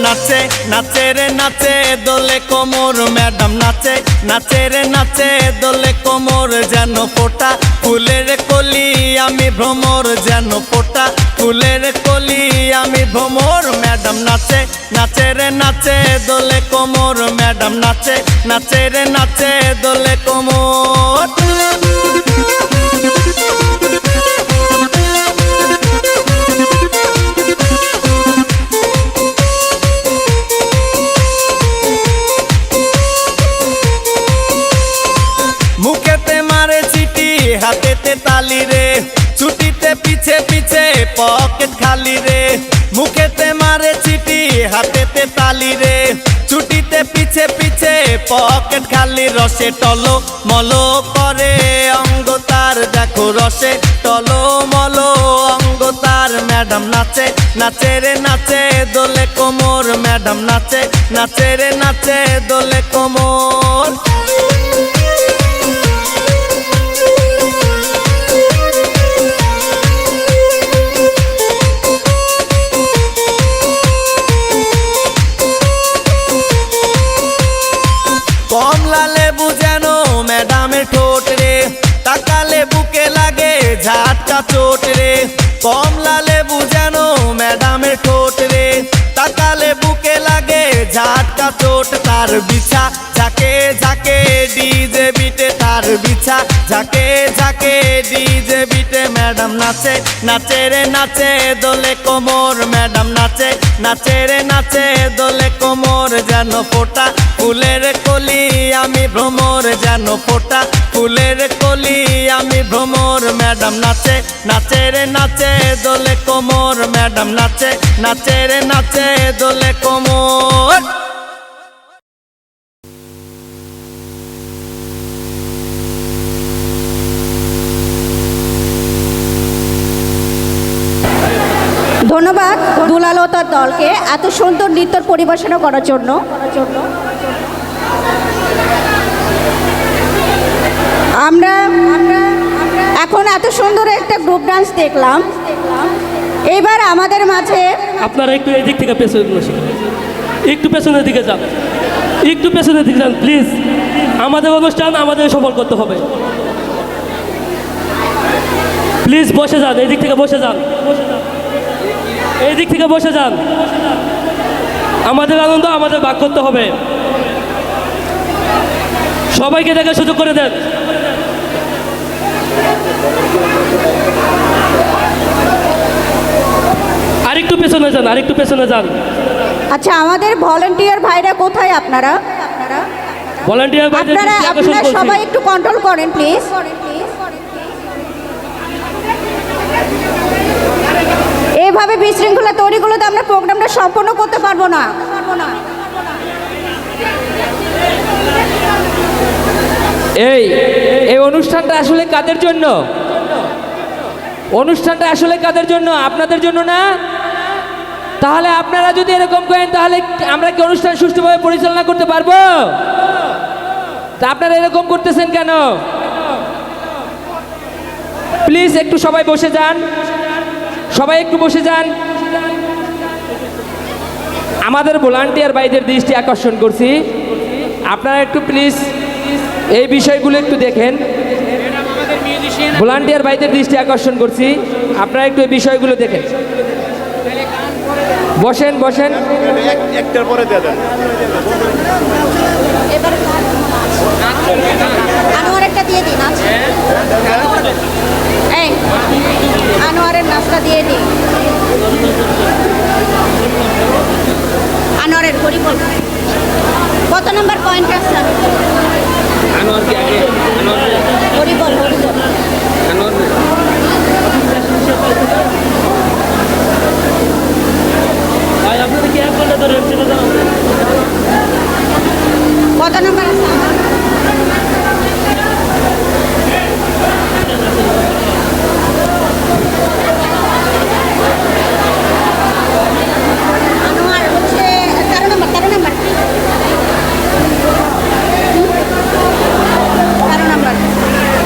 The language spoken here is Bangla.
নাচে নাচে রে নাচে দোলে কোমর ম্যাডাম নাচে নাচে রে নাচে দোলে কোমর যেন ফোটা ফুলের কলি আমি ভ্রমর যেন ফোটা ফুলের কলি আমি ভ্রমর ম্যাডাম নাচে নাচে রে নাচে দোলে কোমর ম্যাডাম নাচে নাচে রে নাচে দোলে কোমর। মুখেতে মারে চিটি হাতেতে তালি রে ছুটিতে পিছে পিছে পকেট খালি রে মুখেতে মারে চিটি হাতেতে তালি রে ছুটিতে পিছে পিছে পকেট খালি রসে টলো মলো করে অঙ্গ তার দেখো রসে টলো মলো অঙ্গ তার ম্যাডাম নাচে নাচে রে নাচে দোলে কোমর ম্যাডাম নাচে নাচে রে নাচে দোলে কোমর। কমলা লেবু যেন ম্যাডামের ঠোঁট রে তাকালে বুকে লাগে ঝাটকা চোট রে কমলা লেবু যেন ম্যাডামের ঠোঁট রে তাকালে বুকে লাগে ঝাটকা চোট তার বিছা ঝাঁকে ঝাঁকে ডিজে বিটে তার বিছা ঝাঁকে ঝাঁকে ডিজে বিটে ম্যাডাম নাচে নাচে রে নাচে দোলে কোমর ম্যাডাম নাচে নাচে রে নাচে দোলে কোমর যেন ফোটা ফুলের কলি আমি ভ্রমর যেন ফোটা ফুলের কলি আমি ভ্রমর ম্যাডাম নাচে নাচে রে নাচে দোলে কোমর ম্যাডাম নাচে নাচে রে নাচে দোলে কোমর। ধন্যবাদ দুলালতার দলকে এত সুন্দর নৃত্য পরিবেশনা করার জন্য। আমরা এখন এত সুন্দর একটা গ্রুপ ডান্স দেখলাম। এবার আমাদের মাঝে আপনারা একটু এই দিক থেকে পেছনে বসুন, একটু পেছনের দিকে যান, একটু পেছনের দিকে যান প্লিজ। আমাদের অনুষ্ঠান আমাদের সফল করতে হবে। প্লিজ বসে যান, এই দিক থেকে বসে যান, এই দিক থেকে বসে যান। আমাদের আনন্দ আমাদের ভাগ করতে হবে। সবাইকে দেখে সুযোগ করে দেন। আরেকটু পেছনে যান, আরেকটু পেছনে যান। আচ্ছা, আমাদের ভলান্টিয়ার ভাইরা কোথায়? আপনারা ভলান্টিয়ার আপনারা সবাই একটু কন্ট্রোল করেন প্লিজ। এইভাবে বিশৃঙ্খলা তৈরি করলে তো আমরা প্রোগ্রামটা সম্পন্ন করতে পারবো না। এই অনুষ্ঠানটা আসলে কাদের জন্য? অনুষ্ঠানটা আসলে কাদের জন্য? আপনাদের জন্য না? তাহলে আপনারা যদি এরকম করেন তাহলে আমরা কি অনুষ্ঠান সুষ্ঠুভাবে পরিচালনা করতে পারবো? তা আপনারা এরকম করতেছেন কেন? প্লিজ একটু সবাই বসে যান, সবাই একটু বসে যান। আমাদের ভলান্টিয়ার ভাইদের দৃষ্টি আকর্ষণ করছি, আপনারা একটু প্লিজ এই বিষয়গুলো একটু দেখেন। ভলান্টিয়ার ভাইদের দৃষ্টি আকর্ষণ করছি, আপনারা একটু এই বিষয়গুলো দেখেন। বসেন বসেন, একটার পরে দিয়ে দেন।